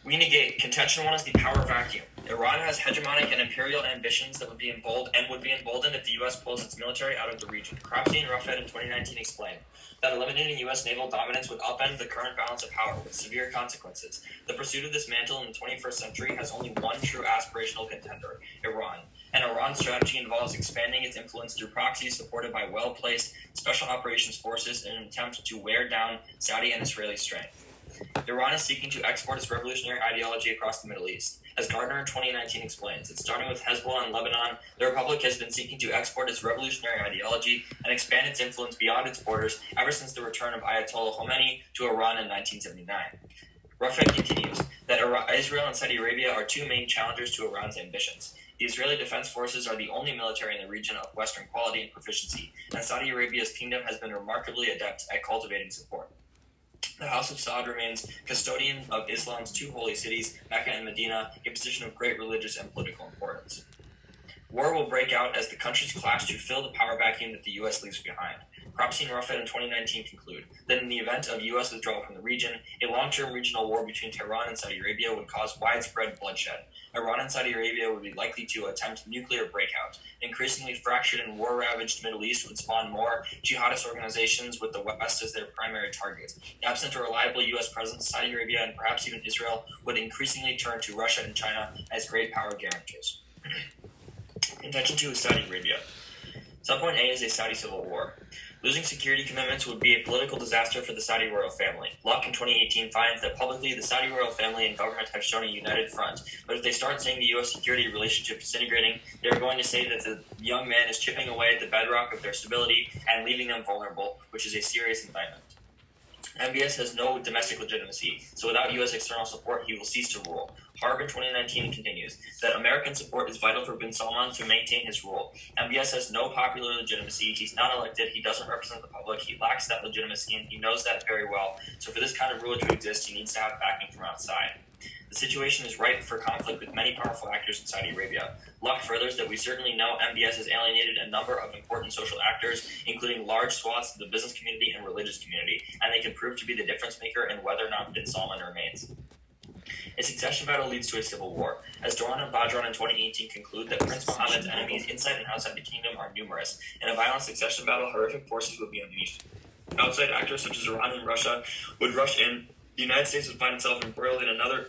We negate contention one is the power vacuum. Iran has hegemonic and imperial ambitions that would be emboldened if the U.S. pulls its military out of the region. Cropsey and Ruffhead in 2019 explained that eliminating U.S. naval dominance would upend the current balance of power with severe consequences. The pursuit of this mantle in the 21st century has only one true aspirational contender, Iran. And Iran's strategy involves expanding its influence through proxies supported by well-placed special operations forces in an attempt to wear down Saudi and Israeli strength. Iran is seeking to export its revolutionary ideology across the Middle East. As Gardner in 2019 explains, it's starting with Hezbollah in Lebanon. The Republic has been seeking to export its revolutionary ideology and expand its influence beyond its borders ever since the return of Ayatollah Khomeini to Iran in 1979. Ruffhead continues that Israel and Saudi Arabia are two main challengers to Iran's ambitions. The Israeli Defense Forces are the only military in the region of Western quality and proficiency, and Saudi Arabia's kingdom has been remarkably adept at cultivating support. The House of Saud remains custodian of Islam's two holy cities, Mecca and Medina, a position of great religious and political importance. War will break out as the countries clash to fill the power vacuum that the U.S. leaves behind. Cropsey and Ruffhead in 2019 conclude that in the event of U.S. withdrawal from the region, a long-term regional war between Tehran and Saudi Arabia would cause widespread bloodshed. Iran and Saudi Arabia would be likely to attempt nuclear breakout. Increasingly fractured and war-ravaged Middle East would spawn more jihadist organizations with the West as their primary target. Absent a reliable U.S. presence, Saudi Arabia and perhaps even Israel would increasingly turn to Russia and China as great power guarantors. Contention 2 is Saudi Arabia. Subpoint A is a Saudi civil war. Losing security commitments would be a political disaster for the Saudi royal family. Luck in 2018 finds that publicly the Saudi royal family and government have shown a united front, but if they start seeing the U.S. security relationship disintegrating, they are going to say that the young man is chipping away at the bedrock of their stability and leaving them vulnerable, which is a serious indictment. MBS has no domestic legitimacy, so without U.S. external support, he will cease to rule. Harb in 2019 continues that American support is vital for bin Salman to maintain his rule. MBS has no popular legitimacy. He's not elected. He doesn't represent the public. He lacks that legitimacy, and he knows that very well. So for this kind of ruler to exist, he needs to have backing from outside. The situation is ripe for conflict with many powerful actors in Saudi Arabia. Luck furthers that we certainly know MBS has alienated a number of important social actors, including large swaths of the business community and religious community, and they can prove to be the difference maker in whether or not bin Salman remains. A succession battle leads to a civil war. As Doran and Badran in 2018 conclude that Prince Mohammed's enemies inside and outside the kingdom are numerous. In a violent succession battle, horrific forces would be unleashed. Outside actors such as Iran and Russia would rush in. The United States would find itself embroiled in another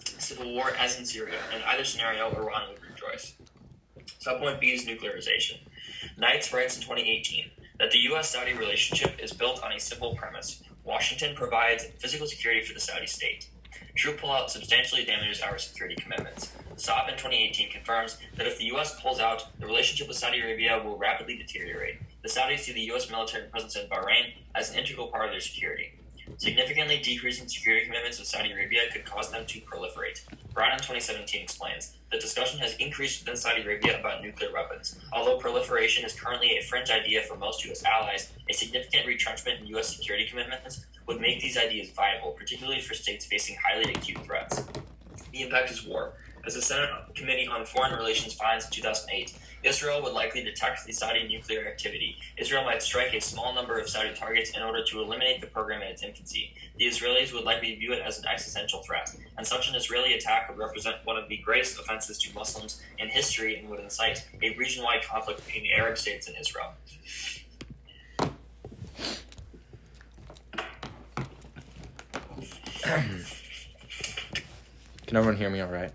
civil war as in Syria. In either scenario, Iran would rejoice. Subpoint B is nuclearization. Knights writes in 2018 that the U.S.-Saudi relationship is built on a simple premise. Washington provides physical security for the Saudi state. Troop pullout substantially damages our security commitments. Saab in 2018 confirms that if the U.S. pulls out, the relationship with Saudi Arabia will rapidly deteriorate. The Saudis see the U.S. military presence in Bahrain as an integral part of their security. Significantly decreasing security commitments with Saudi Arabia could cause them to proliferate. Brown in 2017 explains that discussion has increased within Saudi Arabia about nuclear weapons. Although proliferation is currently a fringe idea for most U.S. allies, a significant retrenchment in U.S. security commitments would make these ideas viable, particularly for states facing highly acute threats. The impact is war. As the Senate Committee on Foreign Relations finds in 2008, Israel would likely detect the Saudi nuclear activity. Israel might strike a small number of Saudi targets in order to eliminate the program in its infancy. The Israelis would likely view it as an existential threat, and such an Israeli attack would represent one of the greatest offenses to Muslims in history and would incite a region-wide conflict between the Arab states and Israel. Can everyone hear me all right?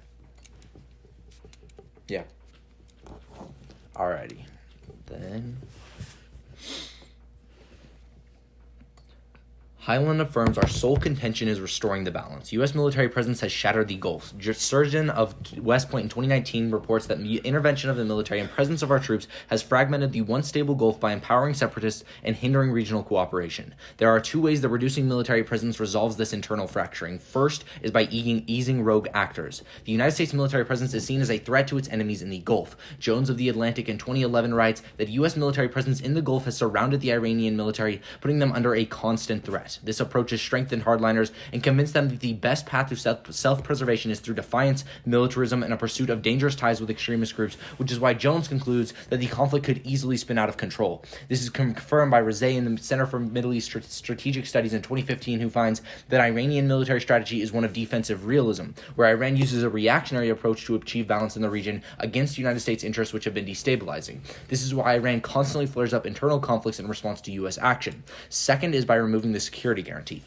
Yeah. Alrighty. Then Highland affirms our sole contention is restoring the balance. U.S. military presence has shattered the Gulf. Surgeon of West Point in 2019 reports that intervention of the military and presence of our troops has fragmented the once stable Gulf by empowering separatists and hindering regional cooperation. There are two ways that reducing military presence resolves this internal fracturing. First is by easing rogue actors. The United States military presence is seen as a threat to its enemies in the Gulf. Jones of the Atlantic in 2011 writes that U.S. military presence in the Gulf has surrounded the Iranian military, putting them under a constant threat. threat. This approach has strengthened hardliners and convinced them that the best path to self-preservation is through defiance, militarism, and a pursuit of dangerous ties with extremist groups, which is why Jones concludes that the conflict could easily spin out of control. This is confirmed by Rezai in the Center for Middle East Strategic Studies in 2015, who finds that Iranian military strategy is one of defensive realism, where Iran uses a reactionary approach to achieve balance in the region against United States interests, which have been destabilizing. This is why Iran constantly flares up internal conflicts in response to U.S. action. Second is by removing the security guarantee.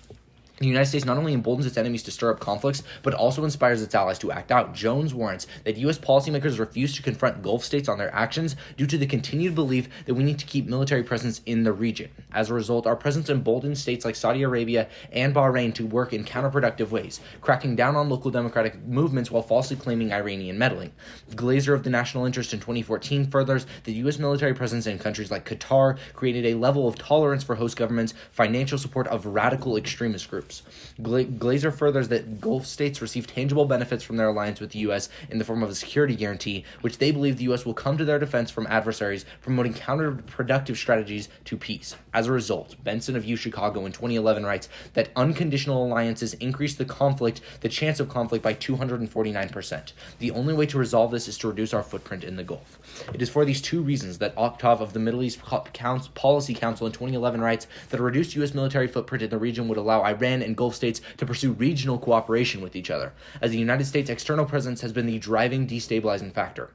The United States not only emboldens its enemies to stir up conflicts, but also inspires its allies to act out. Jones warrants that U.S. policymakers refuse to confront Gulf states on their actions due to the continued belief that we need to keep military presence in the region. As a result, our presence emboldens states like Saudi Arabia and Bahrain to work in counterproductive ways, cracking down on local democratic movements while falsely claiming Iranian meddling. Glazer of the National Interest in 2014 furthers that U.S. military presence in countries like Qatar created a level of tolerance for host governments, financial support of radical extremist groups. Glazer furthers that Gulf states receive tangible benefits from their alliance with the U.S. in the form of a security guarantee, which they believe the U.S. will come to their defense from adversaries, promoting counterproductive strategies to peace. As a result, Benson of UChicago in 2011 writes that unconditional alliances increase the chance of conflict by 249%. The only way to resolve this is to reduce our footprint in the Gulf. It is for these two reasons that Octave of the Middle East Policy Council in 2011 writes that a reduced U.S. military footprint in the region would allow Iran and Gulf states to pursue regional cooperation with each other, as the United States' external presence has been the driving destabilizing factor.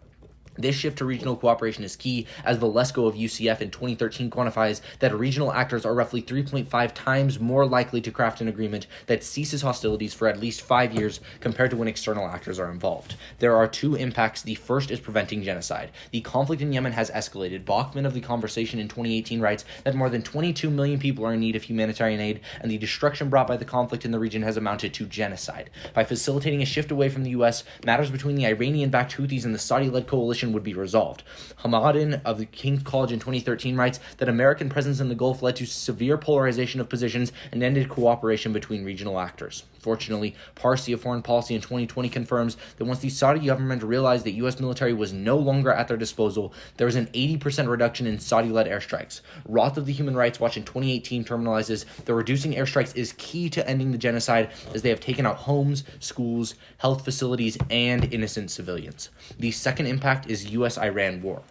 This shift to regional cooperation is key, as Valesco of UCF in 2013 quantifies that regional actors are roughly 3.5 times more likely to craft an agreement that ceases hostilities for at least 5 years compared to when external actors are involved. There are two impacts. The first is preventing genocide. The conflict in Yemen has escalated. Bachman of The Conversation in 2018 writes that more than 22 million people are in need of humanitarian aid, and the destruction brought by the conflict in the region has amounted to genocide. By facilitating a shift away from the U.S., matters between the Iranian-backed Houthis and the Saudi-led coalition would be resolved. Hamadin of the King's College in 2013 writes that American presence in the Gulf led to severe polarization of positions and ended cooperation between regional actors. Fortunately, Parsi of Foreign Policy in 2020 confirms that once the Saudi government realized that U.S. military was no longer at their disposal, there was an 80% reduction in Saudi-led airstrikes. Roth of the Human Rights Watch in 2018 terminalizes that reducing airstrikes is key to ending the genocide, as they have taken out homes, schools, health facilities, and innocent civilians. The second impact is U.S.-Iran war.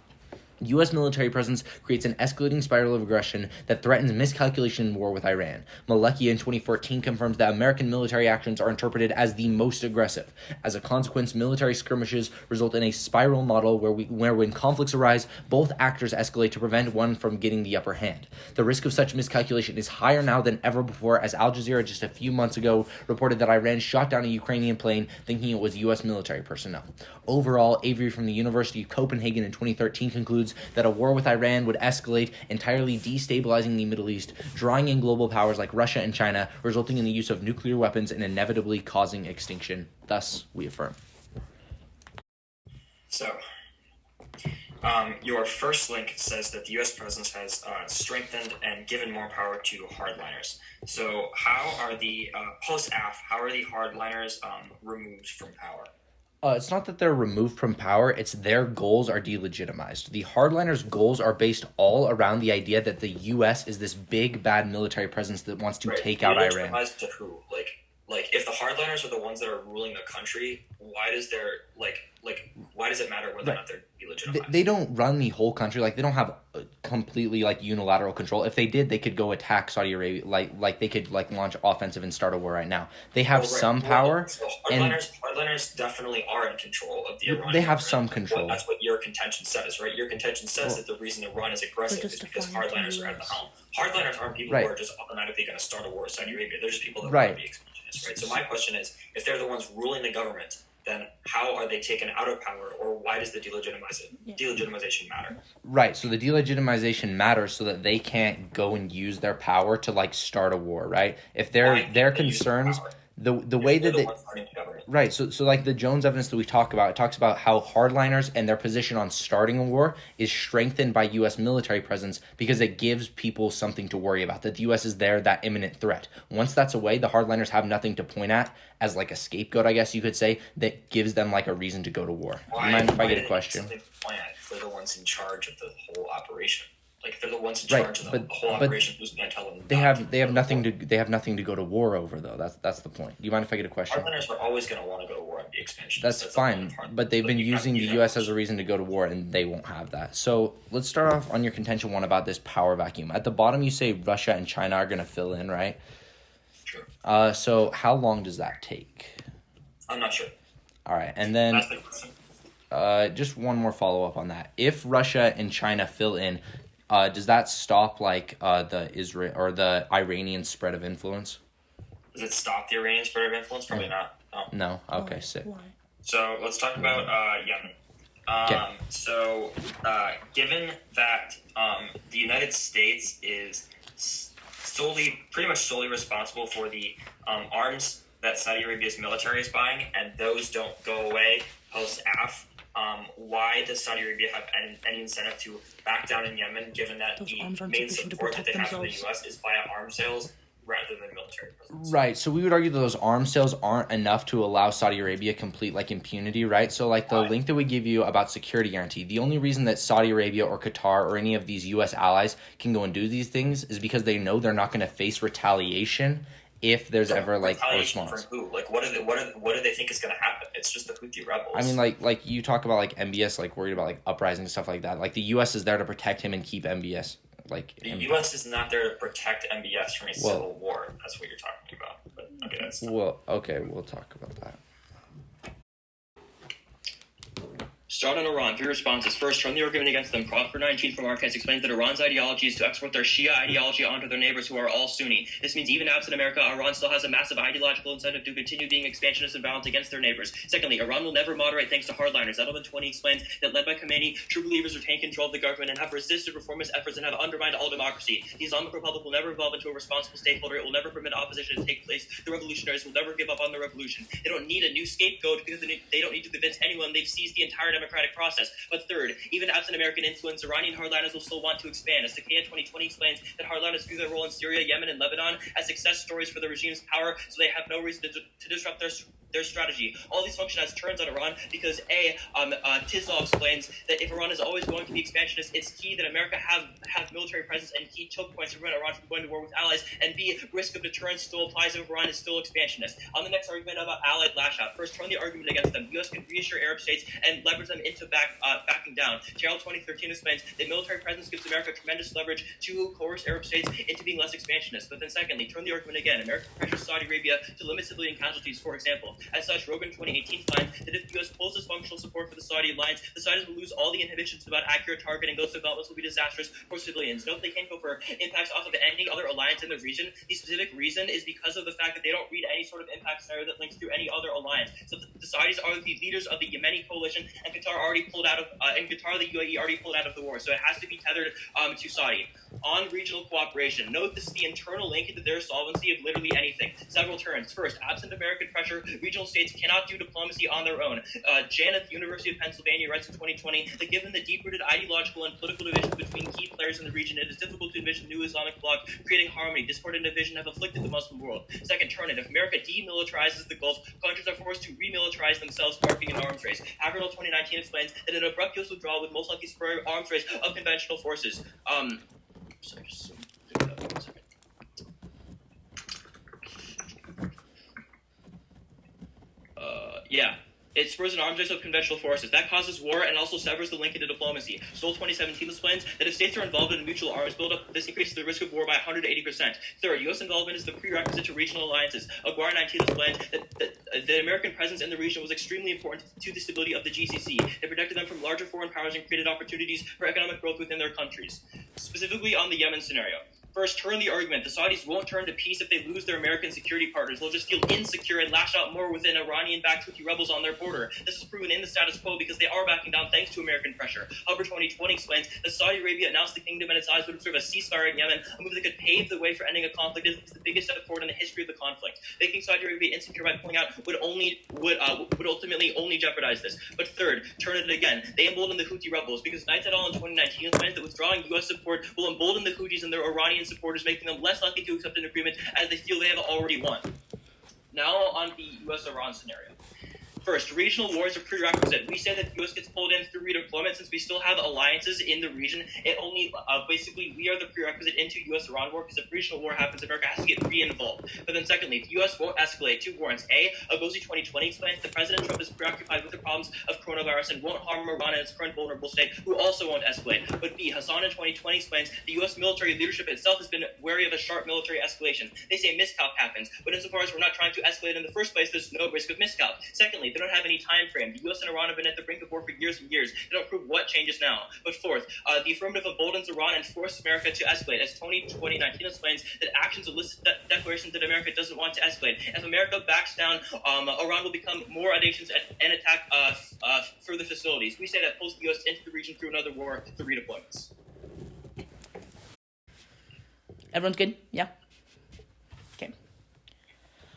U.S. military presence creates an escalating spiral of aggression that threatens miscalculation in war with Iran. Malekia in 2014 confirms that American military actions are interpreted as the most aggressive. As a consequence, military skirmishes result in a spiral model where when conflicts arise, both actors escalate to prevent one from getting the upper hand. The risk of such miscalculation is higher now than ever before, as Al Jazeera just a few months ago reported that Iran shot down a Ukrainian plane thinking it was U.S. military personnel. Overall, Avery from the University of Copenhagen in 2013 concludes that a war with Iran would escalate, entirely destabilizing the Middle East, drawing in global powers like Russia and China, resulting in the use of nuclear weapons and inevitably causing extinction. Thus, we affirm. So, your first link says that the U.S. presence has strengthened and given more power to hardliners. So, how are the post-AF? How are the hardliners removed from power? It's not that they're removed from power, it's their goals are delegitimized. The hardliners' goals are based all around the idea that the U.S. is this big, bad military presence that wants to take out Iran. Delegitimized to who? Like, if the hardliners are the ones that are ruling the country, why does why does it matter whether or not they're delegitimized? They don't run the whole country. Like, they don't have completely unilateral control. If they did, they could go attack Saudi Arabia. Like they could launch offensive and start a war right now. They have some power. So hardliners definitely are in control of the Iranian. They have some control. That's what your contention says, right? Your contention says that the reason Iran is aggressive is because hardliners are at the helm. Hardliners aren't people who are just automatically going to start a war with Saudi Arabia. They're just people that want to be expansionists, right? So my question is, if they're the ones ruling the government, then how are they taken out of power, or why does the delegitimization matter? Right, so the delegitimization matters so that they can't go and use their power to start a war, right? If their concerns, the way that they right, so the Jones evidence that we talk about, it talks about how hardliners and their position on starting a war is strengthened by U.S. military presence because it gives people something to worry about, that the U.S. is there, that imminent threat. Once that's away, the hardliners have nothing to point at as a scapegoat, I guess you could say, that gives them a reason to go to war. Mind if I get a question? Something to point at if they're the ones in charge of the whole operation. Like they're the ones in Right, charge of but- the whole but operation. Who's going to tell them? They not have to nothing war? to go to war over though. That's the point. Do you mind if I get a question? Hardliners are always going to want to go to war and be expansionists. That's the point fine, of Hardliners. but they've been you have to using the use that U.S. as a language. reason to go to war, and they won't have that. So let's start off on your contention one about this power vacuum. At the bottom, you say Russia and China are going to fill in, right? Sure. So how long does that take? I'm not sure. All right, and then That's the question. just one more follow up on that. If Russia and China fill in, does that stop the Israel or the Iranian spread of influence? Does it stop the Iranian spread of influence? Probably not. No. No. Okay, sick. Why? So let's talk about Yemen. Okay. So given that the United States is pretty much solely responsible for the arms that Saudi Arabia's military is buying, and those don't go away post-AF, why does Saudi Arabia have any incentive to back down in Yemen, given that Those the arms aren't main sufficient to support that they protect have from the themselves. U.S. is via arms sales rather than military presence? Right, so we would argue that those arms sales aren't enough to allow Saudi Arabia complete impunity, right? So the Right. link that we give you about security guarantee, the only reason that Saudi Arabia or Qatar or any of these US allies can go and do these things is because they know they're not going to face retaliation if there's ever a Retaliation response. from who? What do they think is going to happen? It's just the Houthi rebels. I mean, like you talk about MBS worried about uprising and stuff like that. The U.S. is there to protect him and keep MBS the U.S. is not there to protect MBS from a civil war. That's what you're talking about. But okay, that's we'll talk about that. Start on Iran. 3 responses. First, turn the argument against them. Crawford 19 from Arcas explains that Iran's ideology is to export their Shia ideology onto their neighbors who are all Sunni. This means even absent America, Iran still has a massive ideological incentive to continue being expansionist and violent against their neighbors. Secondly, Iran will never moderate thanks to hardliners. Edelman 20 explains that led by Khomeini, true believers retain control of the government and have resisted reformist efforts and have undermined all democracy. The Islamic Republic will never evolve into a responsible stakeholder. It will never permit opposition to take place. The revolutionaries will never give up on the revolution. They don't need a new scapegoat because they don't need to convince anyone they've seized the entire democratic process. But third, even absent American influence, Iranian hardliners will still want to expand. As Takea 2020 explains that hardliners view their role in Syria, Yemen, and Lebanon as success stories for the regime's power, so they have no reason to disrupt their strategy. All these function as turns on Iran because Tisdall explains that if Iran is always going to be expansionist, it's key that America have military presence and key choke points to prevent Iran from going to war with allies, and B, risk of deterrence still applies if Iran is still expansionist. On the next argument about allied lash-out, first turn the argument against them. The U.S. can reassure Arab states and leverage them into backing down. Gerald 2013 explains that military presence gives America tremendous leverage to coerce Arab states into being less expansionist. But then secondly, turn the argument again. America pressures Saudi Arabia to limit civilian casualties, for example. As such, Rogan 2018 finds that if the U.S. pulls its functional support for the Saudi alliance, the Saudis will lose all the inhibitions about accurate targeting. Those developments will be disastrous for civilians. Note they can't go for impacts off of any other alliance in the region. The specific reason is because of the fact that they don't read any sort of impact scenario that links to any other alliance. So the Saudis are the leaders of the Yemeni coalition, and Qatar already pulled out of, the UAE already pulled out of the war. So it has to be tethered to Saudi. On regional cooperation, note this is the internal link into their solvency of literally anything. Several turns. First, absent American pressure, regional states cannot do diplomacy on their own. Jan at the University of Pennsylvania writes in 2020 that given the deep-rooted ideological and political divisions between key players in the region, it is difficult to envision new Islamic bloc creating harmony. Discord and division have afflicted the Muslim world. Second turn, if America demilitarizes the Gulf, countries are forced to remilitarize themselves, sparking an arms race. Haverhill 2019 explains that an abrupt US withdrawal would most likely spur arms race of conventional forces. Sorry, just one second. Yeah. It spurs an arms race of conventional forces. That causes war and also severs the link into diplomacy. Stoll 2017 explains that if states are involved in a mutual arms buildup, this increases the risk of war by 180%. Third, U.S. involvement is the prerequisite to regional alliances. Aguirre 19 explained that the American presence in the region was extremely important to the stability of the GCC. It protected them from larger foreign powers and created opportunities for economic growth within their countries. Specifically on the Yemen scenario. First, turn the argument. The Saudis won't turn to peace if they lose their American security partners. They'll just feel insecure and lash out more within Iranian-backed Houthi rebels on their border. This is proven in the status quo because they are backing down thanks to American pressure. Hubbard 2020 explains that Saudi Arabia announced the kingdom and its allies would observe a ceasefire in Yemen, a move that could pave the way for ending a conflict. It is the biggest step forward in the history of the conflict. Making Saudi Arabia insecure by pulling out would ultimately only jeopardize this. But third, turn it again. They embolden the Houthi rebels because Knights et al. In 2019 explains that withdrawing U.S. support will embolden the Houthis and their Iranian supporters, making them less likely to accept an agreement as they feel they have already won. Now on the U.S.-Iran scenario. First, regional wars are prerequisite. We say that the U.S. gets pulled in through redeployment since we still have alliances in the region. It only, basically, we are the prerequisite into U.S.-Iran war because if regional war happens, America has to get re-involved. But then secondly, the U.S. won't escalate. Two warrants. A, Agozi 2020 explains that President Trump is preoccupied with the problems of coronavirus and won't harm Iran in its current vulnerable state, who also won't escalate. But B, Hassan in 2020 explains the U.S. military leadership itself has been wary of a sharp military escalation. They say miscalc happens, but insofar as we're not trying to escalate in the first place, there's no risk of miscalc. Secondly, they don't have any time frame. The U.S. and Iran have been at the brink of war for years and years. They don't prove what changes now. But fourth, the affirmative emboldens Iran and forces America to escalate. As Tony 2019 explains, that actions elicit declarations that America doesn't want to escalate. If America backs down, Iran will become more audacious and attack further facilities. We say that pulls the U.S. into the region through another war through redeployments. Everyone's good? Yeah? Okay.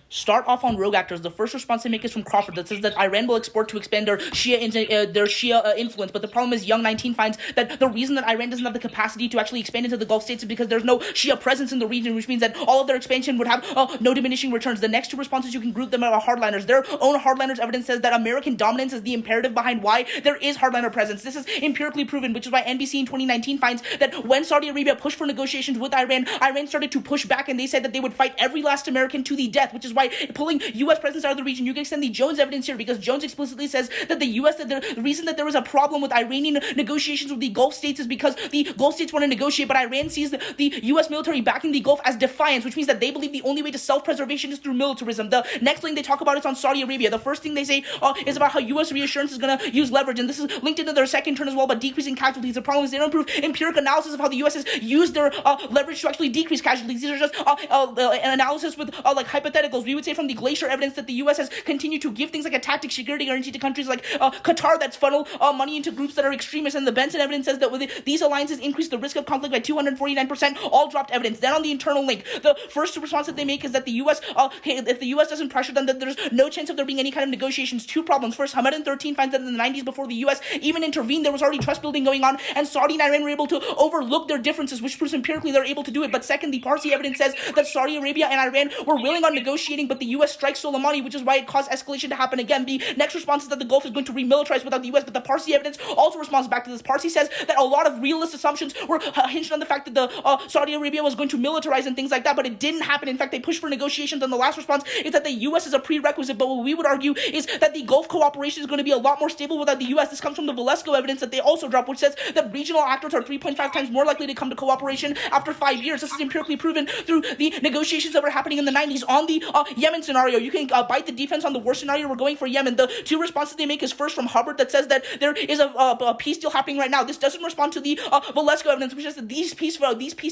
Start off on rogue actors. The first response they make is from Crawford that says that Iran will export to expand their Shia influence. But the problem is Young 19 finds that the reason that Iran doesn't have the capacity to actually expand into the Gulf states is because there's no Shia presence in the region, which means that all of their expansion would have no diminishing returns. The next two responses, you can group them as hardliners. Their own hardliners evidence says that American dominance is the imperative behind why there is hardliner presence. This is empirically proven, which is why NBC in 2019 finds that when Saudi Arabia pushed for negotiations with Iran, Iran started to push back and they said that they would fight every last American to the death, which is why pulling U.S. presence out of the region, you can extend the Jones evidence here because Jones explicitly says that the U.S., that the reason that there was a problem with Iranian negotiations with the Gulf states is because the Gulf states want to negotiate, but Iran sees the U.S. military backing the Gulf as defiance, which means that they believe the only way to self-preservation is through militarism. The next thing they talk about is on Saudi Arabia. The first thing they say is about how U.S. reassurance is going to use leverage, and this is linked into their second turn as well about decreasing casualties. The problem is they don't prove empiric analysis of how the U.S. has used their leverage to actually decrease casualties. These are just an analysis with like hypotheticals. We would say from the Glacier evidence that the U.S. has continued to give things like a tactic security guarantee to countries like Qatar that's funnel money into groups that are extremists, and the Benson evidence says that with these alliances increase the risk of conflict by 249%, all dropped evidence. Then on the internal link, the first response that they make is that the U.S. If the U.S. doesn't pressure them, that there's no chance of there being any kind of negotiations. Two problems. First, Hamad 13 finds that in the 90s before the U.S. even intervened, there was already trust building going on, and Saudi and Iran were able to overlook their differences, which proves empirically they're able to do it. But second, the Parsi evidence says that Saudi Arabia and Iran were willing on negotiating, but the U.S. strikes Soleimani, which is why it caused escalation to happen again. The next response is that the Gulf is going to remilitarize without the U.S., but the Parsi evidence also responds back to this. Parsi says that a lot of realist assumptions were hinged on the fact that the Saudi Arabia was going to militarize and things like that, but it didn't happen. In fact, they pushed for negotiations, and the last response is that the U.S. is a prerequisite, but what we would argue is that the Gulf cooperation is going to be a lot more stable without the U.S. This comes from the Valesco evidence that they also dropped, which says that regional actors are 3.5 times more likely to come to cooperation after 5 years. This is empirically proven through the negotiations that were happening in the 90s on the Yemen scenario. You can bite the defense on the worst scenario we're going for Yemen. The two responses they make is first from Hubbard that says that there is a peace deal happening right now. This doesn't respond to the Valesco evidence, which says that these peace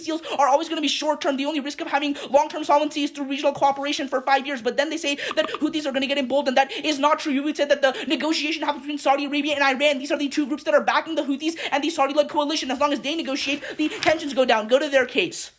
deals are always going to be short term. The only risk of having long-term solvency is through regional cooperation for 5 years. But then they say that Houthis are going to get emboldened. That is not true. You would say that the negotiation happens between Saudi Arabia and Iran. These are the two groups that are backing the Houthis and the Saudi-led coalition. As long as they negotiate, the tensions go down. Go to their case.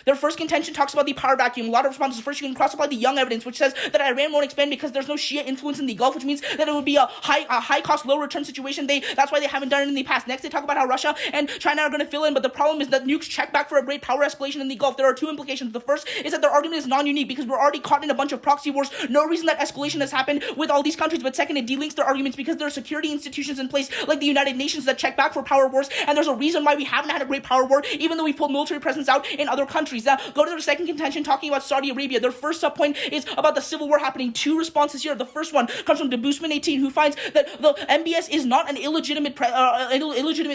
Their first contention talks about the power vacuum. A lot of responses. First, you can cross-apply the Young evidence, which says that Iran won't expand because there's no Shia influence in the Gulf, which means that it would be a high-cost, low-return situation. That's why they haven't done it in the past. Next, they talk about how Russia and China are going to fill in, but the problem is that nukes check back for a great power escalation in the Gulf. There are two implications. The first is that their argument is non-unique because we're already caught in a bunch of proxy wars. No reason that escalation has happened with all these countries. But second, it delinks their arguments because there are security institutions in place like the United Nations that check back for power wars, and there's a reason why we haven't had a great power war, even though we pulled military presence out in other countries. Now, go to their second contention talking about Saudi Arabia. Their first subpoint is about the civil war happening. Two responses here. The first one comes from Debusman 18, who finds that the MBS is not an illegitimate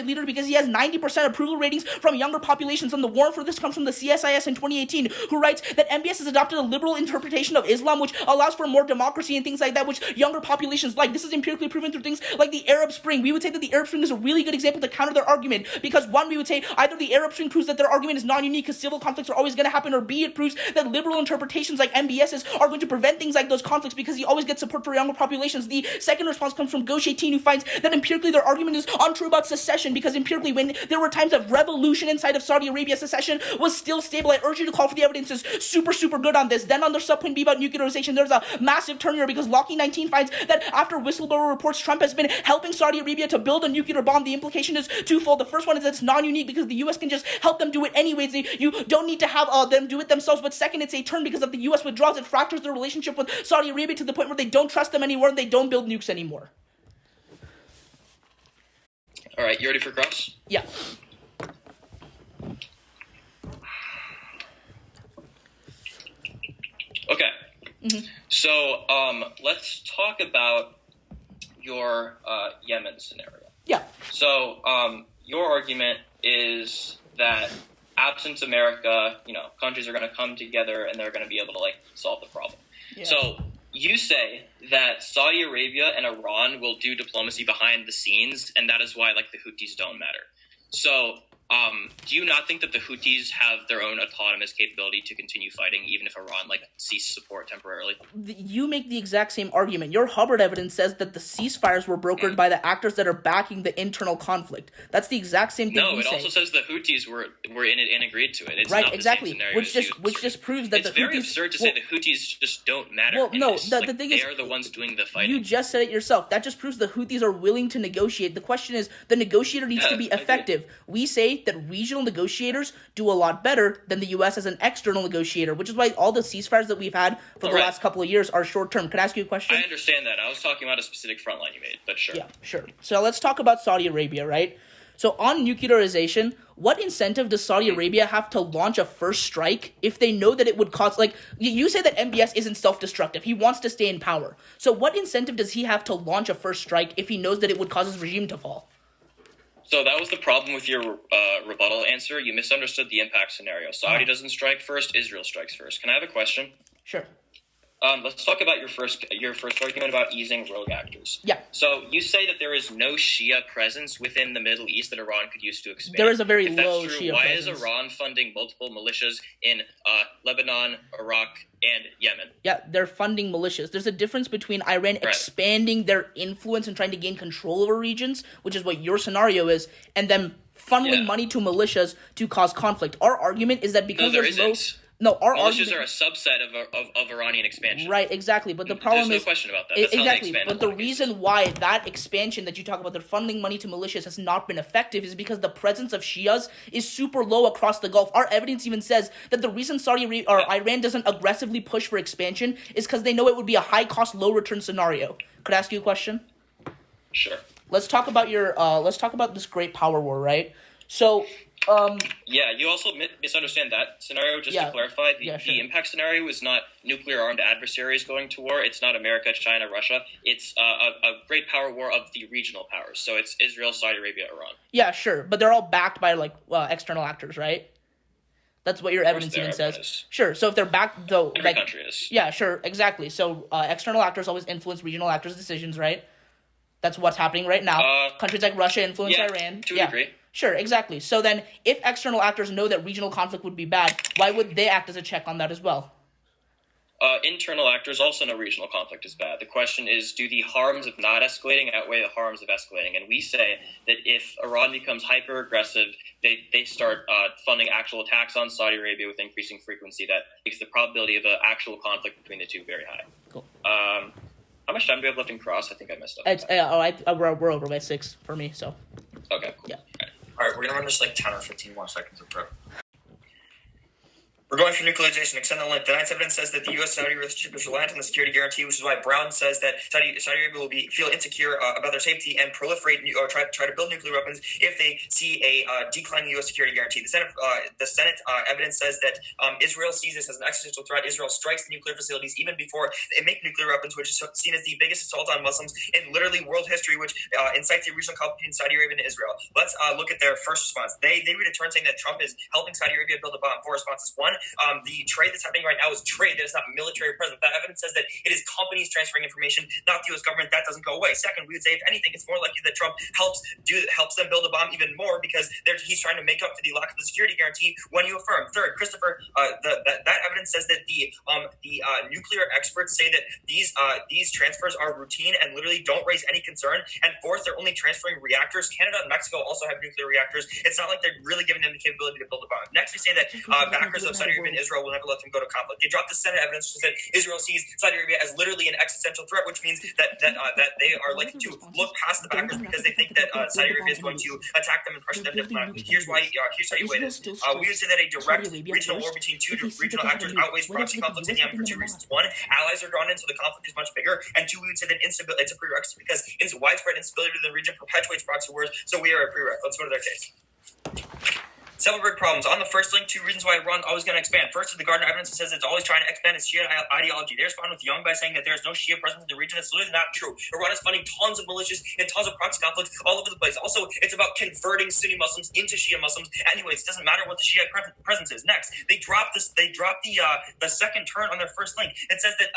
leader because he has 90% approval ratings from younger populations. And the warrant for this comes from the CSIS in 2018, who writes that MBS has adopted a liberal interpretation of Islam, which allows for more democracy and things like that, which younger populations like. This is empirically proven through things like the Arab Spring. We would say that the Arab Spring is a really good example to counter their argument because, one, we would say either the Arab Spring proves that their argument is non-unique because civil conflicts are always going to happen, or B, it proves that liberal interpretations like MBS's are going to prevent things like those conflicts because he always gets support for younger populations. The second response comes from Gauche 18, who finds that empirically their argument is untrue about secession because empirically when there were times of revolution inside of Saudi Arabia, secession was still stable. I urge you to call for the evidence. Is super good on this. Then on their subpoint B about nuclearization, there's a massive turn here because Lockheed 19 finds that after whistleblower reports Trump has been helping Saudi Arabia to build a nuclear bomb. The implication is twofold. The first one is that it's non-unique because the U.S. can just help them do it anyways. You don't don't need to have them do it themselves. But second, it's a turn because if the U.S. withdraws, it fractures their relationship with Saudi Arabia to the point where they don't trust them anymore and they don't build nukes anymore. All right, you ready for cross? Yeah. Okay. Mm-hmm. So let's talk about your Yemen scenario. Yeah. So your argument is that absent America, countries are going to come together and they're going to be able to solve the problem. Yeah. So you say that Saudi Arabia and Iran will do diplomacy behind the scenes, and that is why the Houthis don't matter. So do you not think that the Houthis have their own autonomous capability to continue fighting, even if Iran cease support temporarily? You make the exact same argument. Your Hubbard evidence says that the ceasefires were brokered by the actors that are backing the internal conflict. That's the exact same thing. No, it also says the Houthis were in it and agreed to it. It's right, not exactly. The same scenario Which just proves that it's the very Houthis, absurd to say the Houthis just don't matter. Well, no, the thing they is, are the ones doing the fighting. You just said it yourself. That just proves the Houthis are willing to negotiate. The question is, the negotiator needs to be effective. We say that regional negotiators do a lot better than the U.S. as an external negotiator, which is why all the ceasefires that we've had for the last couple of years are short-term. Can I ask you a question? I understand that. I was talking about a specific front line you made, but sure. Yeah, sure. So let's talk about Saudi Arabia, right? So on nuclearization, what incentive does Saudi Arabia have to launch a first strike if they know that it would cause, you say that MBS isn't self-destructive. He wants to stay in power. So what incentive does he have to launch a first strike if he knows that it would cause his regime to fall? So that was the problem with your rebuttal answer. You misunderstood the impact scenario. Saudi doesn't strike first, Israel strikes first. Can I have a question? Sure. Let's talk about your first argument about easing rogue actors. Yeah. So you say that there is no Shia presence within the Middle East that Iran could use to expand. There is a very if that's low true, Shia why presence. is Iran funding multiple militias in Lebanon, Iraq, and Yemen? Yeah, they're funding militias. There's a difference between Iran expanding their influence and trying to gain control over regions, which is what your scenario is, and them funneling money to militias to cause conflict. Our argument is that because there there's isn't. our militias argument are a subset of Iranian expansion. Right, exactly. But the problem There's is no question about that. That's exactly. how they expand But the reason why that expansion that you talk about, they're funneling money to militias, has not been effective is because the presence of Shias is super low across the Gulf. Our evidence even says that the reason Iran doesn't aggressively push for expansion is because they know it would be a high cost, low return scenario. Could I ask you a question? Sure. Let's talk about this great power war, right? So. Yeah, you also misunderstand that scenario. Just to clarify, the impact scenario is not nuclear armed adversaries going to war. It's not America, China, Russia. It's a great power war of the regional powers. So it's Israel, Saudi Arabia, Iran. Yeah, sure, but they're all backed by external actors, right? That's what your evidence even says. Is. Sure. So if they're backed, though, every country is. Yeah, sure, exactly. So external actors always influence regional actors' decisions, right? That's what's happening right now. Countries like Russia influence Iran. To a degree. Sure, exactly. So then, if external actors know that regional conflict would be bad, why would they act as a check on that as well? Internal actors also know regional conflict is bad. The question is, do the harms of not escalating outweigh the harms of escalating? And we say that if Iran becomes hyper-aggressive, they start funding actual attacks on Saudi Arabia with increasing frequency. That makes the probability of an actual conflict between the two very high. Cool. How much time do we have left in cross? I think I messed up. We're over by 6 for me, so. Okay, cool. Yeah. All right, we're going to run just 10 or 15 more seconds of prep. We're going for nuclearization. Extend the length. Tonight's evidence says that the U.S.-Saudi relationship is reliant on the security guarantee, which is why Brown says that Saudi Arabia will feel insecure about their safety and proliferate or try to build nuclear weapons if they see a declining U.S. security guarantee. The Senate evidence says that Israel sees this as an existential threat. Israel strikes the nuclear facilities even before they make nuclear weapons, which is seen as the biggest assault on Muslims in literally world history, which incites a regional conflict between Saudi Arabia and Israel. Let's look at their first response. They return saying that Trump is helping Saudi Arabia build a bomb. 4 responses. 1, the trade that's happening right now is trade. That is not military presence. That evidence says that it is companies transferring information, not the U.S. government. That doesn't go away. Second, we would say, if anything, it's more likely that Trump helps them build a bomb even more because he's trying to make up for the lack of the security guarantee when you affirm. Third, Christopher, that evidence says that the nuclear experts say that these transfers are routine and literally don't raise any concern. And fourth, they're only transferring reactors. Canada and Mexico also have nuclear reactors. It's not like they're really giving them the capability to build a bomb. Next, we say that backers of Saudi Saudi Arabia and Israel will never let them go to conflict. They dropped the Senate evidence which said Israel sees Saudi Arabia as literally an existential threat, which means that they are likely to look past the backwards because they think that Saudi Arabia is going to attack them and pressure them diplomatically. Here's how you weigh this. We would say that a direct regional war between two regional actors outweighs proxy conflicts in Yemen for two reasons. One, allies are drawn in, so the conflict is much bigger. And two, we would say that instability, it's a prerequisite because widespread instability in the region perpetuates proxy wars, so we are a prerequisite. Let's go to their case. Several big problems. On the first link, two reasons why Iran always going to expand. First is the Gardner evidence that says it's always trying to expand its Shia ideology. They respond with Young by saying that there's no Shia presence in the region. It's literally not true. Iran is funding tons of militias and tons of proxy conflicts all over the place. Also, it's about converting Sunni Muslims into Shia Muslims. Anyways, it doesn't matter what the Shia presence is. Next, they dropped the second turn on their first link. It says that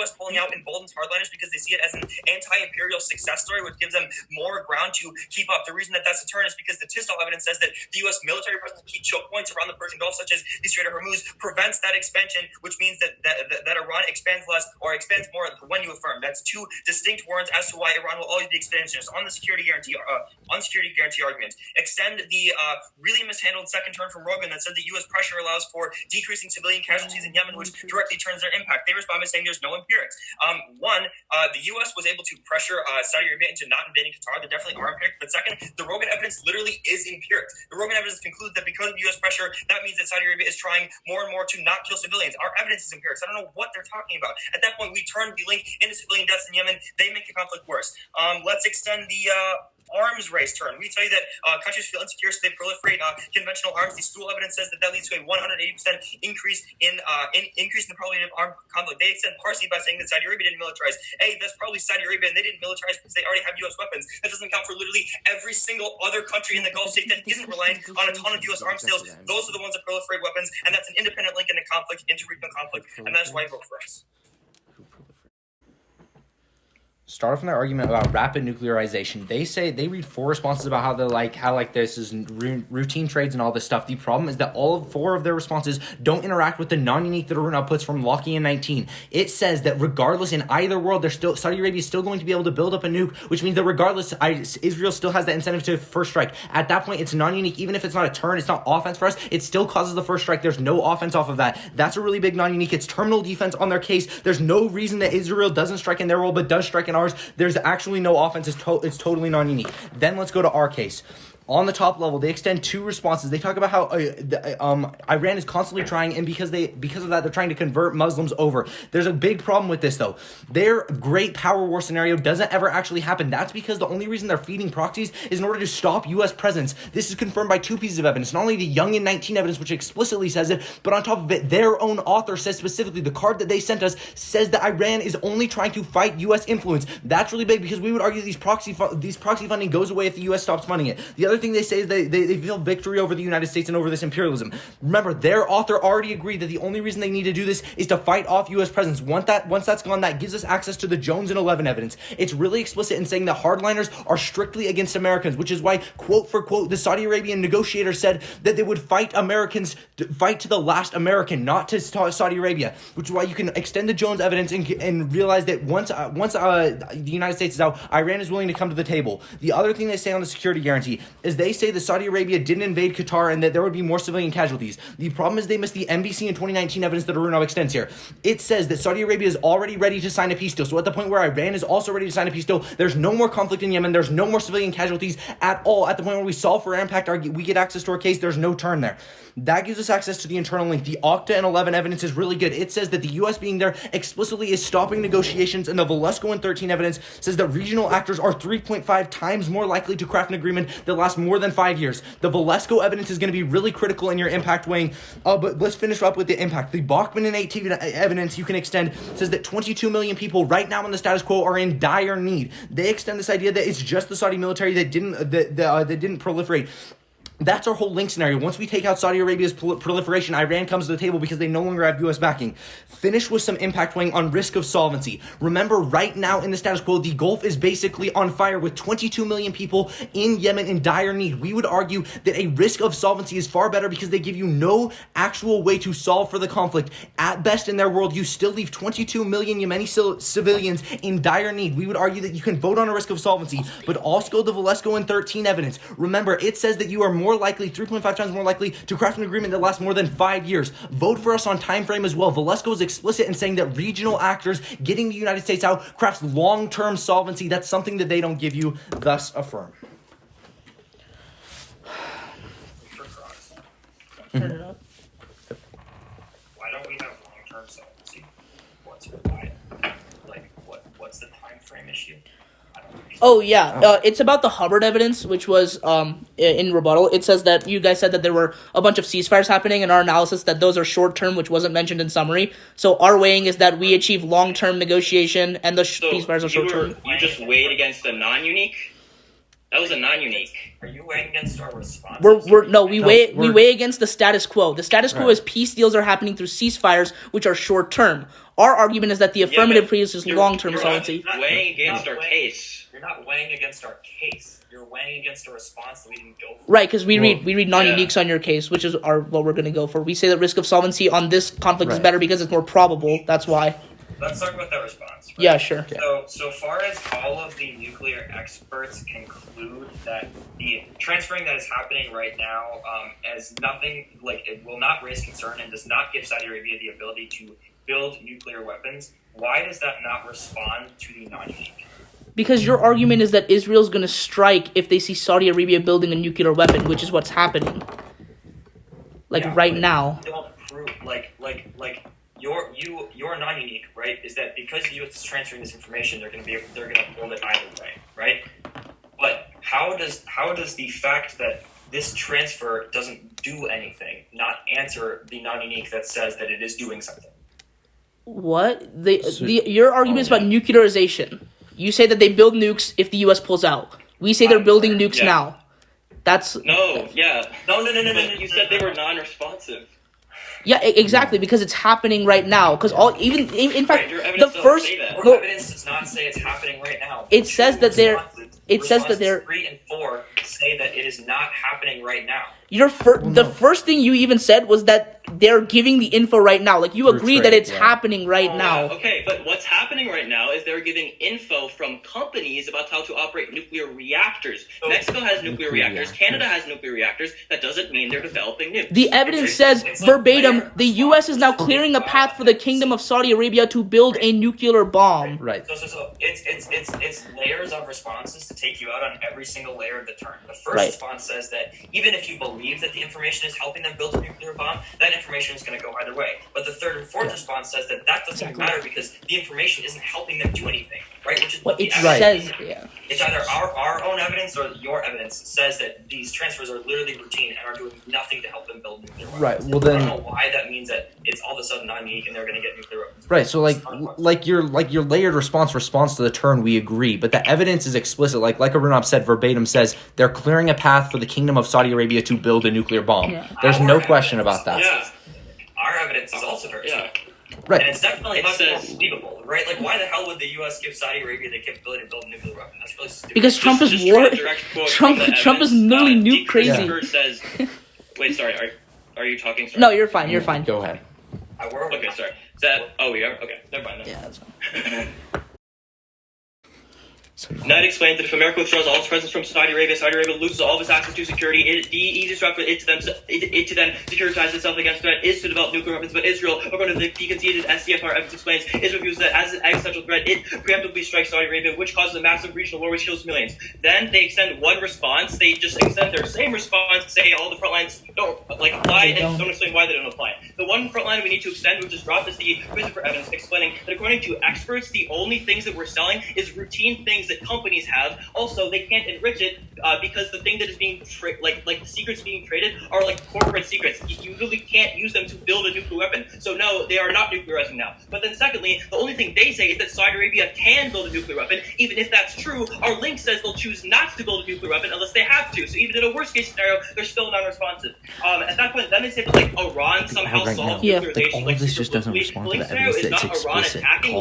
U.S. pulling out emboldens hardliners because they see it as an anti-imperial success story, which gives them more ground to keep up. The reason that that's a turn is because the Tisdall evidence says that the U.S. military presence key choke points around the Persian Gulf, such as the Strait of Hormuz, prevents that expansion, which means that Iran expands less or expands more when you affirm. That's two distinct warrants as to why Iran will always be expansionist. On the security guarantee argument, extend the really mishandled second turn from Rogan that said the U.S. pressure allows for decreasing civilian casualties in Yemen, which directly turns their impact. They respond by saying there's no empirics. The U.S. was able to pressure Saudi Arabia into not invading Qatar. There definitely are empirics. But second, the Rogan evidence literally is empirics. The Rogan evidence concludes that because of U.S. pressure, that means that Saudi Arabia is trying more and more to not kill civilians. Our evidence is empirics. I don't know what they're talking about. At that point, we turn the link into civilian deaths in Yemen. They make the conflict worse. Let's extend the arms race turn. We tell you that countries feel insecure, so they proliferate conventional arms. The stool evidence says that leads to a 180% increase in the probability of armed conflict. They extend Parsi by saying that Saudi Arabia didn't militarize. That's probably Saudi Arabia, and they didn't militarize because they already have U.S. weapons. That doesn't count for literally every single other country in the Gulf state that isn't reliant on a ton of U.S. arms sales. Those are the ones that proliferate weapons, and that's an independent link into conflict, interregional conflict, and that's why I vote for us. Start off in their argument about rapid nuclearization. They read 4 responses about how this is routine trades and all this stuff. The problem is that all 4 of their responses don't interact with the non-unique that Arun outputs from Lockheed in 19. It says that regardless in either world, Saudi Arabia is still going to be able to build up a nuke, which means that regardless, Israel still has that incentive to first strike. At that point, it's non-unique. Even if it's not a turn, it's not offense for us. It still causes the first strike. There's no offense off of that. That's a really big non-unique. It's terminal defense on their case. There's no reason that Israel doesn't strike in their role but does strike in ours. There's actually no offense. It's totally non-unique. Then let's go to our case. On the top level, they extend 2 responses. They talk about how Iran is constantly trying, and because of that, they're trying to convert Muslims over. There's a big problem with this, though. Their great power war scenario doesn't ever actually happen. That's because the only reason they're feeding proxies is in order to stop U.S. presence. This is confirmed by 2 pieces of evidence. Not only the Young in 19 evidence, which explicitly says it, but on top of it, their own author says specifically, the card that they sent us says that Iran is only trying to fight U.S. influence. That's really big because we would argue these proxy funding goes away if the U.S. stops funding it. The other thing they say is they feel victory over the United States and over this imperialism. Remember, their author already agreed that the only reason they need to do this is to fight off U.S. presence. Once that's gone, that gives us access to the Jones and 11 evidence. It's really explicit in saying that hardliners are strictly against Americans, which is why, quote for quote, the Saudi Arabian negotiator said that they would fight Americans, fight to the last American, not to Saudi Arabia, which is why you can extend the Jones evidence and realize that once the United States is out, Iran is willing to come to the table. The other thing they say on the security guarantee is they say that Saudi Arabia didn't invade Qatar and that there would be more civilian casualties. The problem is they missed the NBC in 2019 evidence that Arun extends here. It says that Saudi Arabia is already ready to sign a peace deal. So at the point where Iran is also ready to sign a peace deal, there's no more conflict in Yemen. There's no more civilian casualties at all. At the point where we solve for impact, we get access to our case, there's no turn there. That gives us access to the internal link. The Octa and 11 evidence is really good. It says that the U.S. being there explicitly is stopping negotiations, and the Valesco and 13 evidence says that regional actors are 3.5 times more likely to craft an agreement that lasts more than 5 years. The Valesco evidence is going to be really critical in your impact weighing, but let's finish up with the impact. The Bachman and 18 evidence you can extend says that 22 million people right now in the status quo are in dire need. They extend this idea that it's just the Saudi military that didn't proliferate. That's our whole link scenario. Once we take out Saudi Arabia's proliferation, Iran comes to the table because they no longer have U.S. backing. Finish with some impact weighing on risk of solvency. Remember, right now in the status quo, the Gulf is basically on fire with 22 million people in Yemen in dire need. We would argue that a risk of solvency is far better because they give you no actual way to solve for the conflict. At best, in their world, you still leave 22 million Yemeni civilians in dire need. We would argue that you can vote on a risk of solvency, but also the Valesco and 13 evidence. Remember, it says that you are more more likely, 3.5 times more likely to craft an agreement that lasts more than 5 years. Vote for us on time frame as well. Valesco is explicit in saying that regional actors getting the United States out crafts long-term solvency. That's something that they don't give you, thus affirm. Turn it up. Why don't we have long-term solvency? What's the time frame issue? I don't understand. Oh yeah, it's about the Hubbard evidence, which was in rebuttal. It says that you guys said that there were a bunch of ceasefires happening in our analysis, that those are short term, which wasn't mentioned in summary. So our weighing is that we achieve long term negotiation, and the ceasefires are short term. You just weighed against a non-unique. That was a non-unique. Are you weighing against our response? We weigh against the status quo. The status quo is peace deals are happening through ceasefires, which are short term. Our argument is that the affirmative produces long term solvency. You're weighing against our case. You're not weighing against our case. You're weighing against a response that we didn't go for. Right, because we read non-uniques on your case, which is what we're going to go for. We say that risk of solvency on this conflict is better because it's more probable. That's why. Let's talk about that response. Right? Yeah, sure. So far as all of the nuclear experts conclude that the transferring that is happening right now as nothing, like it will not raise concern and does not give Saudi Arabia the ability to build nuclear weapons, why does that not respond to the non-unique? Because your argument is that Israel's going to strike if they see Saudi Arabia building a nuclear weapon, which is what's happening. Right now. Don't prove your non-unique, right? Is that because the U.S. is transferring this information, they're going to hold it either way, right? But how does the fact that this transfer doesn't do anything not answer the non-unique that says that it is doing something? What? Your argument is about nuclearization. You say that they build nukes if the U.S. pulls out. We say they're building nukes now. That's no. You said they were non-responsive. Yeah, exactly, because it's happening right now. Because in fact, your the first Your evidence does not say it's happening right now. It says that they're. It says that they're. 3 and 4 say that it is not happening right now. The first thing you even said was that they're giving the info right now. Like, you agree that it's happening right now. Okay, but what's happening right now is they're giving info from companies about how to operate nuclear reactors. Mexico has nuclear reactors. Canada has nuclear reactors. That doesn't mean they're developing nukes. The evidence says verbatim, the U.S. is now clearing a path for the Kingdom of Saudi Arabia to build a nuclear bomb. Right. So it's layers of responses to take you out on every single layer of the turn. The first response says that even if you believe that the information is helping them build a nuclear bomb, that information is going to go either way. But the third and fourth response says that doesn't even matter because the information isn't helping them do anything, right? Which is what it says. Yeah. It's either our own evidence or your evidence says that these transfers are literally routine and are doing nothing to help them build nuclear weapons. Right. Well, then I don't know why that means that it's all of a sudden non-unique and they're going to get nuclear weapons. Right. So like your layered response to the turn, we agree, but the evidence is explicit. Like Arunab said, verbatim says they're clearing a path for the Kingdom of Saudi Arabia to build a nuclear bomb. Yeah. There's no question about that. Yeah. Our evidence is also very strong. Right. And it's definitely much more believable, right? Like, why the hell would the U.S. give Saudi Arabia the capability to build a nuclear weapon? That's really stupid. Because Trump is war. Trump is literally nuke crazy. Says, wait, sorry. Are you talking? Sorry. No, you're fine. You're fine. Go ahead. Okay, sorry. Is that? Oh, we are. Okay, never mind. Yeah, that's fine. Knight explained that if America withdraws all its presence from Saudi Arabia loses all of its access to security. The easiest route for it to then securitize itself against threat is to develop nuclear weapons. But Israel, according to the conceded SCFR evidence explains, Israel views that as an existential threat, it preemptively strikes Saudi Arabia, which causes a massive regional war which kills millions. Then they extend one response. They just extend their same response to say all the front lines don't apply and don't explain why they don't apply. The one front line we need to extend, which is dropped, is the Christopher Evans explaining that according to experts, the only things that we're selling is routine things that companies have. Also, they can't enrich it because the thing that is being like the secrets being traded are like corporate secrets. You really can't use them to build a nuclear weapon. So no, they are not nuclearizing now. But then secondly, the only thing they say is that Saudi Arabia can build a nuclear weapon. Even if that's true, our link says they'll choose not to build a nuclear weapon unless they have to. So even in a worst case scenario, they're still non-responsive. At that point, then they say that Iran somehow solved nuclearization. All of this just doesn't respond to the evidence that's explicit. On the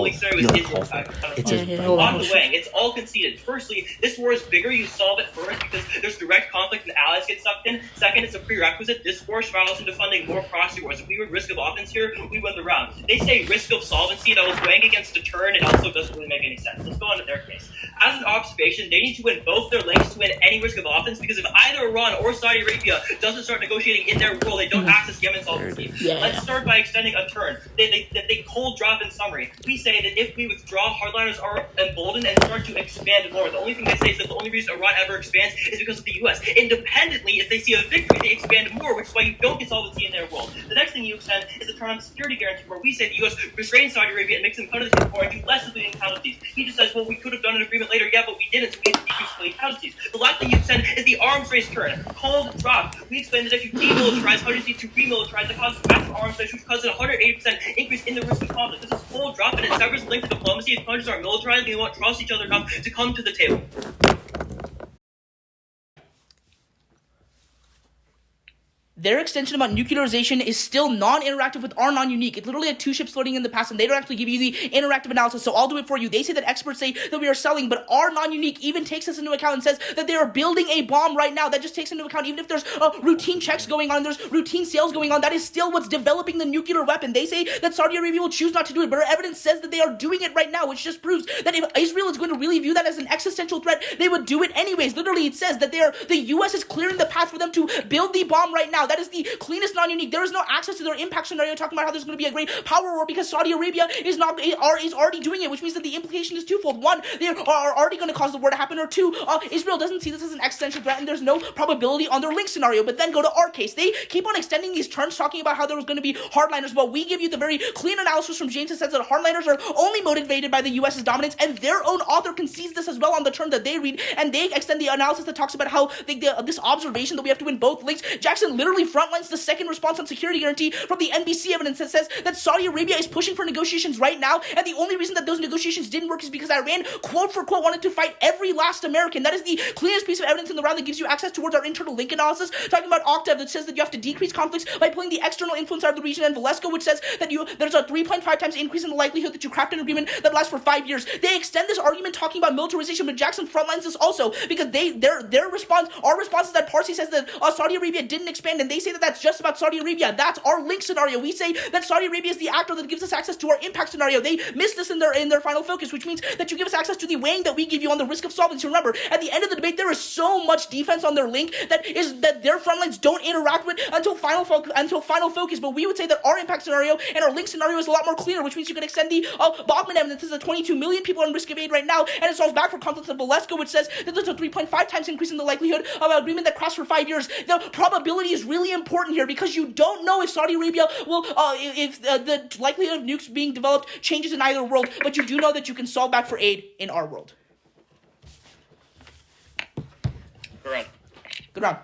way, it's all conceded. Firstly, this war is bigger. You solve it first because there's direct conflict and allies get sucked in. Second, it's a prerequisite. This war spirals into funding more proxy wars. If we would risk of offense here, we win the round. They say risk of solvency that was weighing against a turn. It also doesn't really make any sense. Let's go on to their case. as an observation, they need to win both their legs to win any risk of offense, because if either Iran or Saudi Arabia doesn't start negotiating in their world, they don't access Yemen's solvency. Let's start by extending a turn. They cold drop in summary. We say that if we withdraw, hardliners are emboldened and start to expand more. The only thing they say is that the only reason Iran ever expands is because of the U.S. Independently, if they see a victory, they expand more, which is why you don't get solvency in their world. The next thing you extend is the turn on security guarantee, where we say the U.S. restrains Saudi Arabia and makes them come to the table and do less of leading casualties. He just says, well, we could have done an agreement later, yeah, but we didn't, so we had to decrease leading casualties. The last thing you extend is the arms race turn. Cold drop. We explain that if you demilitarize, countries need to remilitarize. That causes massive arms race, which causes a 180% increase in the risk of conflict. This is cold drop, and it severs the link to diplomacy. If countries are militarized, they won't trust each other enough to come to the table. Their extension about nuclearization is still non-interactive with our non-unique. It literally had two ships floating in the past, and they don't actually give you the interactive analysis, so I'll do it for you. They say that experts say that we are selling, but our non-unique even takes this into account and says that they are building a bomb right now. That just takes into account, even if there's routine checks going on, there's routine sales going on, that is still what's developing the nuclear weapon. They say that Saudi Arabia will choose not to do it, but our evidence says that they are doing it right now, which just proves that if Israel is going to really view that as an existential threat, they would do it anyways. Literally, it says that the U.S. is clearing the path for them to build the bomb right now. That is the cleanest non-unique. There is no access to their impact scenario talking about how there's going to be a great power war because Saudi Arabia is already doing it, which means that the implication is twofold. One, they are already going to cause the war to happen, or two, Israel doesn't see this as an existential threat and there's no probability on their link scenario. But then go to our case. They keep on extending these terms talking about how there was going to be hardliners. Well, we give you the very clean analysis from James that says that hardliners are only motivated by the U.S.'s dominance, and their own author concedes this as well on the term that they read, and they extend the analysis that talks about how this observation that we have to win both links. Jackson literally frontlines the second response on security guarantee from the NBC evidence that says that Saudi Arabia is pushing for negotiations right now, and the only reason that those negotiations didn't work is because Iran, quote for quote, wanted to fight every last American. That is the cleanest piece of evidence in the round that gives you access towards our internal link analysis, talking about Octave that says that you have to decrease conflicts by pulling the external influence out of the region, and Valesco, which says that there's a 3.5 times increase in the likelihood that you craft an agreement that lasts for 5 years. They extend this argument talking about militarization, but Jackson frontlines this also because their response, our response is that Parsi says that Saudi Arabia didn't expand, and they say that that's just about Saudi Arabia. That's our link scenario. We say that Saudi Arabia is the actor that gives us access to our impact scenario. They miss this in their final focus, which means that you give us access to the weighing that we give you on the risk of solvency. Remember, at the end of the debate, there is so much defense on their link that their front lines don't interact with until final focus. But we would say that our impact scenario and our link scenario is a lot more clear, which means you can extend the Bachman evidence. This is 22 million people in risk of aid right now, and it solves back for conflicts of Valesco, which says that there's a 3.5 times increase in the likelihood of an agreement that crosses for 5 years. The probability is really important here because you don't know if Saudi Arabia will, if the likelihood of nukes being developed changes in either world, but you do know that you can solve back for aid in our world. Good round. Good round.